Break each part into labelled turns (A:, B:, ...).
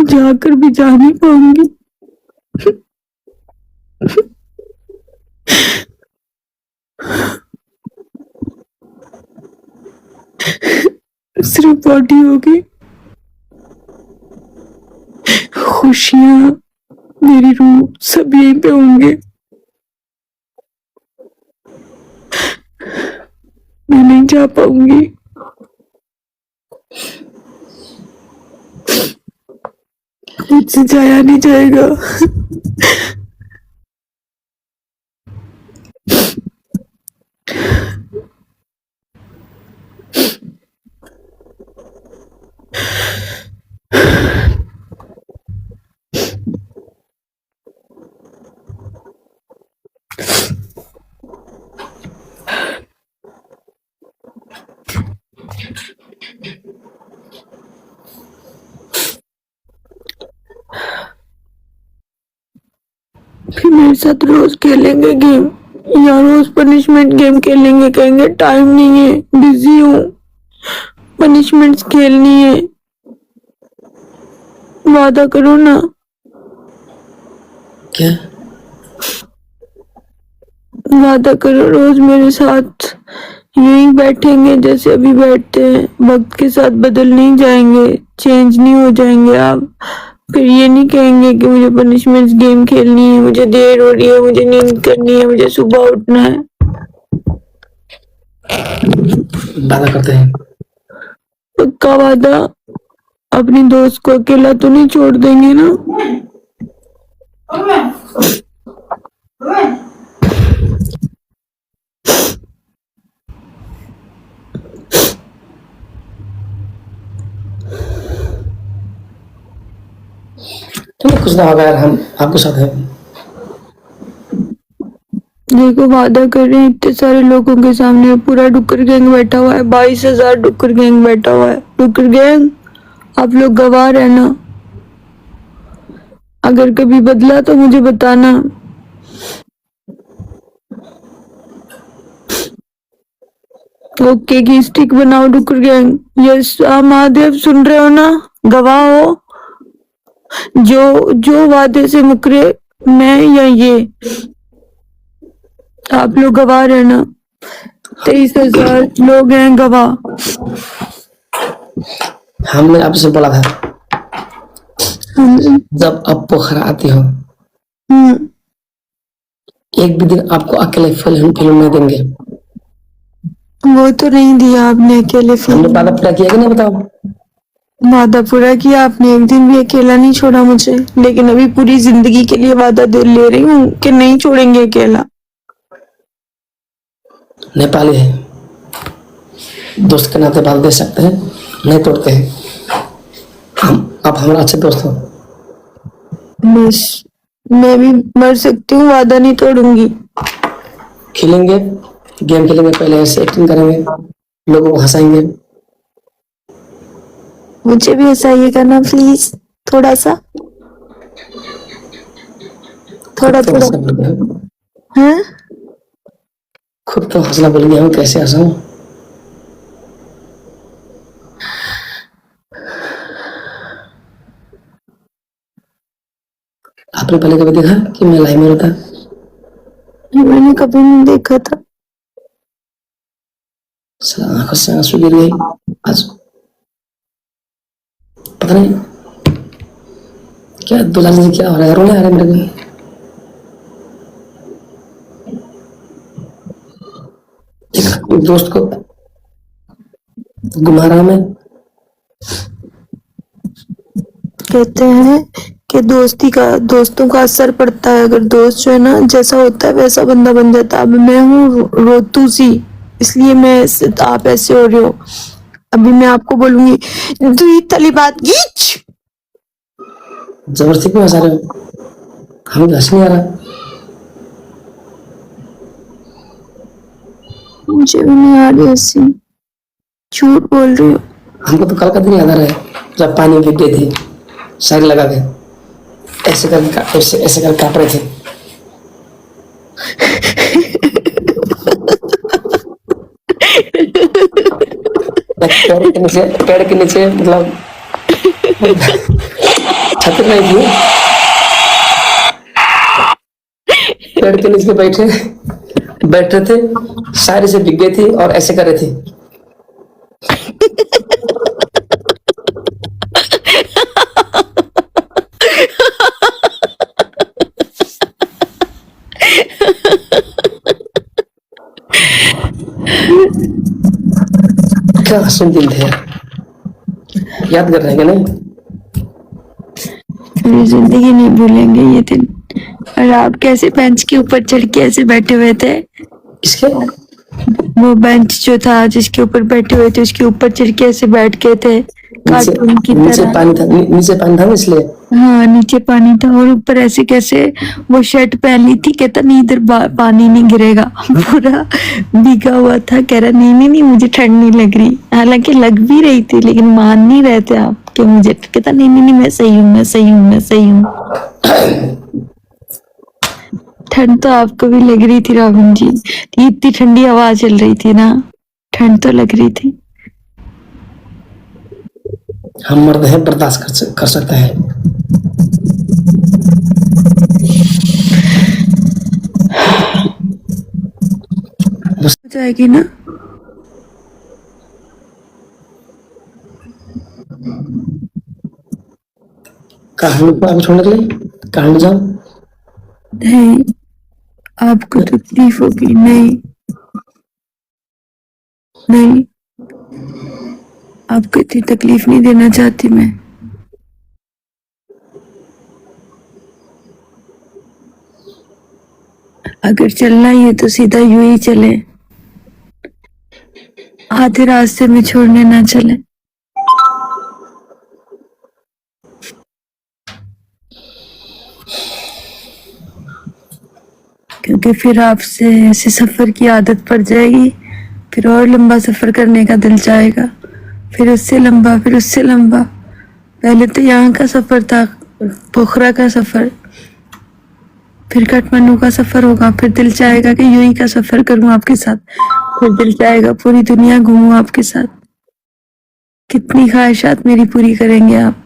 A: जाकर भी जा नहीं पाऊंगी। सिर्फ बॉडी होगी, खुशियां, मेरी रूह सब यहीं पे होंगे। मैं नहीं जा पाऊंगी। मुझसे जाया नहीं जाएगा। फिर मेरे साथ रोज खेलेंगे गेम या रोज पनिशमेंट गेम खेलेंगे, कहेंगे टाइम नहीं है, बिजी हूँ, पनिशमेंट्स खेलनी है। वादा करो ना।
B: क्या
A: वादा करो रोज मेरे साथ यही बैठेंगे जैसे अभी बैठते हैं, वक्त के साथ बदल नहीं जाएंगे, चेंज नहीं हो जाएंगे आप। फिर ये नहीं कहेंगे कि मुझे पनिशमेंट्स गेम खेलनी है, मुझे देर हो रही है, मुझे नींद करनी है, मुझे सुबह उठना है।
B: वादा करते हैं?
A: पक्का वादा। अपनी दोस्त को अकेला तो नहीं छोड़ देंगे ना?
B: तुम्हें कुछ ना होगा यार, हम आपके साथ हैं।
A: देखो वादा कर रहे हैं इतने सारे लोगों के सामने, पूरा डुक्कर गैंग बैठा हुआ है, 22,000 डुक्कर गैंग बैठा हुआ है। डुक्कर गैंग आप लोग गवाह रहना, अगर कभी बदला तो मुझे बताना। ओके की स्टिक बनाओ डुक्कर गैंग। यस महादेव सुन रहे हो ना, गवाह हो। जो वादे से मुकरे, मैं या ये, आप लोग गवाह रहना। 23,000 लोग हैं गवाह।
B: हमने आपसे बोला था जब आप पोखरा आती हो एक भी दिन आपको अकेले फिल्म नहीं देंगे।
A: वो तो नहीं दिया आपने अकेले
B: हमने
A: फिल्म।
B: वादा पूरा किया कि नहीं बताओ?
A: वादा पूरा किया आपने, एक दिन भी अकेला नहीं छोड़ा मुझे, लेकिन अभी पूरी जिंदगी के लिए वादा दे ले रही हूँ कि नहीं छोड़ेंगे अकेला।
B: नेपाली है, दोस्त के नाते बात दे सकते हैं, नहीं तोड़ते हैं। आप हमारा अच्छे दोस्त हो।
A: बस मैं भी मर सकती हूँ, वादा नहीं तोड़ूंगी।
B: खेलेंगे, गेम खेलेंगे, पहले ऐसे एक्टिंग करेंगे, लोगों को हंसाएंगे।
A: मुझे भी हंसाइएगा ना प्लीज, थोड़ा सा, थोड़ा
B: तो
A: थोड़ा।
B: हंसना भूल गया हूँ।
A: हाँ
B: खुद तो हंसना भूल गया हूँ, कैसे हंसाऊं? आपने पहले कभी देखा कि मैं लाइव में रहता?
A: मैंने कभी नहीं देखा था।
B: आंखों से आंसू गिर गई आज। पता नहीं क्या दुलारी जी क्या हो रहा है, रोने आ रहे मेरे को। एक दोस्त को घुमा रहा मैं।
A: कहते हैं कि दोस्तों का असर पड़ता है, अगर दोस्त जो है ना जैसा होता है वैसा बंदा बन जाता है। अब मैं हूँ रोतू सी, इसलिए आप ऐसे हो रहे हो। अभी मैं आपको बोलूंगी दूध तली बात गीच।
B: जबरदस्ती क्यों हंसा रहे हो? हमें हंस नहीं आ रहा।
A: मुझे भी नहीं आ रही हंसी, झूठ बोल रही हो।
B: हमको तो कल का दिन याद आ रहा है जब पानी गिर गई थी, शायरी लगा के ऐसे कर काट रहे थे। पेड़ के नीचे मतलब छतरी नहीं थी, पेड़ के नीचे बैठ रहे थे, सारी से बिक गई थी और ऐसे कर रहे थे। क्या हसीन दिन थे यार, याद कर रहे हैं कि नहीं?
A: पूरी जिंदगी नहीं भूलेंगे ये दिन। और आप कैसे बेंच के ऊपर चढ़ के ऐसे बैठे हुए थे?
B: इसके
A: वो बेंच जो था जिसके ऊपर बैठे हुए थे उसके ऊपर चढ़ के ऐसे बैठ के थे कार्टून की
B: नीचे
A: तरह।
B: पानी था, नीचे पानी था ना इसलिए।
A: हाँ नीचे पानी था और ऊपर ऐसे कैसे वो शर्ट पहन ली थी, कहता नहीं इधर पानी नहीं गिरेगा। पूरा भीगा हुआ था, कह रहा नहीं नहीं नहीं मुझे ठंड नहीं लग रही, हालांकि लग भी रही थी लेकिन मान नहीं रहे थे आप कि मुझे, कहता नहीं नहीं नहीं मैं सही हूँ मैं सही हूँ मैं सही हूँ। ठंड तो आपको भी लग रही थी रॉबिन जी, इतनी ठंडी हवा चल रही थी ना, ठंड तो लग रही थी।
B: हम मर्द हैं, बर्दाश्त कर सकते हैं।
A: हो जाएगी ना?
B: कहानी को आगे छोड़ने के लिए कहानी जाओ।
A: नहीं आपको तकलीफ होगी, नहीं नहीं आपको इतनी तकलीफ नहीं देना चाहती मैं। अगर चलना ही है तो सीधा यूं ही चले, आधे रास्ते में छोड़ने ना चले। क्योंकि फिर आपसे ऐसे सफर की आदत पड़ जाएगी, फिर और लंबा सफर करने का दिल चाहेगा, फिर उससे लंबा, फिर उससे लंबा। पहले तो यहाँ का सफर था, पोखरा का सफर, फिर काठमांडू का सफर होगा, फिर दिल चाहेगा कि यूं ही का सफर करूं आपके साथ, फिर दिल चाहेगा पूरी दुनिया घूमूं आपके साथ। कितनी ख्वाहिशात मेरी पूरी करेंगे आप?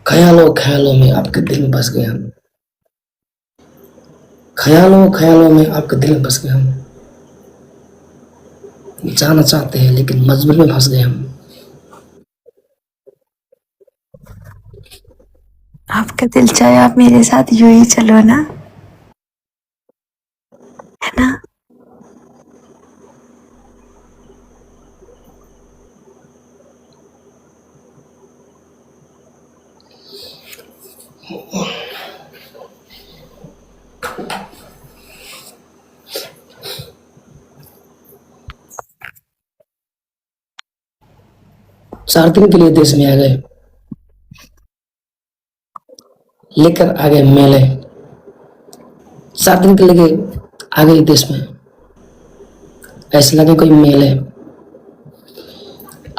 B: ख्यालों ख्यालों में आपके दिल में बस गए हम, ख्यालों ख्यालों में आपके दिल में बस गए हम, जाना चाहते हैं लेकिन मजबूर में फंस गए हम।
A: आपका दिल चाहे आप मेरे साथ यूं ही चलो ना, है ना?
B: चार दिन के लिए देश में आ गए, लेकर आ गए मेले। 4 दिन के लिए आ गए देश में, ऐसे लगे कोई मेले।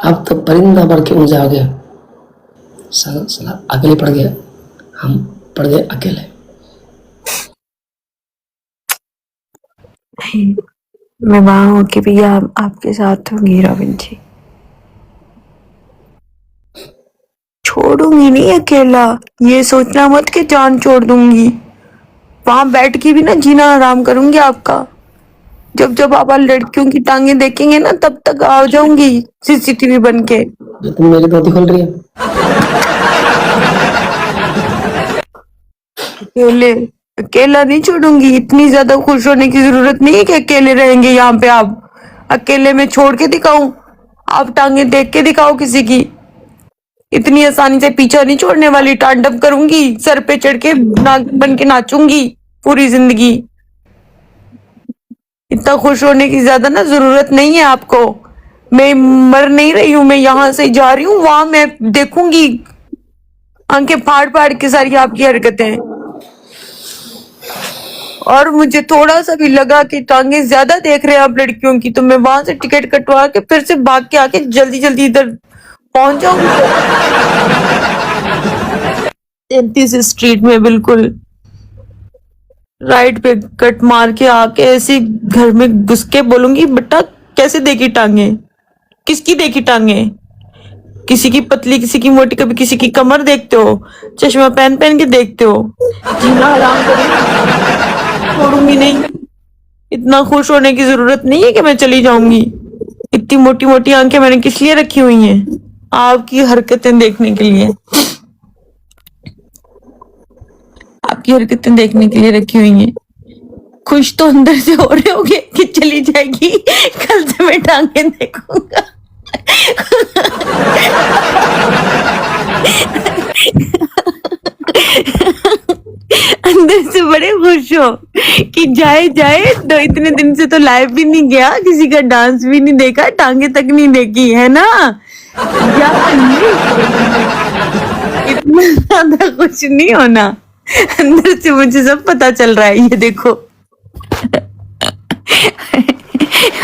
B: अब तो परिंदा बढ़ के उड़ जाओगे, साला अकेले पड़ गए, हम पड़ गए अकेले।
A: नहीं मैं वहां होके भी आपके साथ होंगी रॉबिन जी, छोड़ूंगी नहीं अकेला, ये सोचना मत कि जान छोड़ दूंगी। वहां बैठ के भी ना जीना आराम करूंगी आपका। जब जब आप लड़कियों की टांगे देखेंगे ना तब तक आ जाऊंगी सीसीटीवी बन के।
B: जो तुम मेरी धोती खोल रही है,
A: अकेले अकेला नहीं छोड़ूंगी, इतनी ज्यादा खुश होने की जरूरत नहीं है कि अकेले रहेंगे यहाँ पे आप। अकेले में छोड़ के दिखाऊं? आप टांगे देख के दिखाओ किसी की, इतनी आसानी से पीछा नहीं छोड़ने वाली, तांडव करूंगी, सर पे चढ़ के नाग बन के नाचूंगी पूरी जिंदगी। इतना खुश होने की ज्यादा ना जरूरत नहीं है आपको। मैं मर नहीं रही हूं, मैं यहाँ से जा रही हूँ, वहां मैं देखूंगी आंखें फाड़ फाड़ के सारी आपकी हरकतें। और मुझे थोड़ा सा भी लगा कि टांगे ज्यादा देख रहे हैं आप लड़कियों की, तो मैं वहां से टिकट कटवा के फिर से भाग के आके जल्दी जल्दी इधर पहुंच जाऊंगी। 33 स्ट्रीट में बिल्कुल राइट पे कट मार के आके ऐसे घर में घुस के बोलूंगी, बेटा कैसे देखी टांगे, किसकी देखी टांगे, किसी की पतली किसी की मोटी, कभी किसी की कमर देखते हो, चश्मा पहन पहन के देखते हो, जीना हराम करूंगी, छोड़ूंगी नहीं। इतना खुश होने की जरूरत नहीं है कि मैं चली जाऊंगी। इतनी मोटी मोटी आंखें मैंने किस लिए रखी हुई हैं? आपकी हरकतें देखने के लिए, आपकी हरकतें देखने के लिए रखी हुई हैं। खुश तो अंदर से हो रहे होगे कि चली जाएगी, कल से मैं टांगे देखूंगा। अंदर से बड़े खुश हो कि जाए जाए, तो इतने दिन से तो लाइव भी नहीं गया, किसी का डांस भी नहीं देखा, टांगे तक नहीं देखी है ना। इतना ज्यादा खुश नहीं होना, अंदर से मुझे सब पता चल रहा है। ये देखो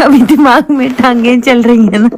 A: अभी दिमाग में टांगे चल रही है ना।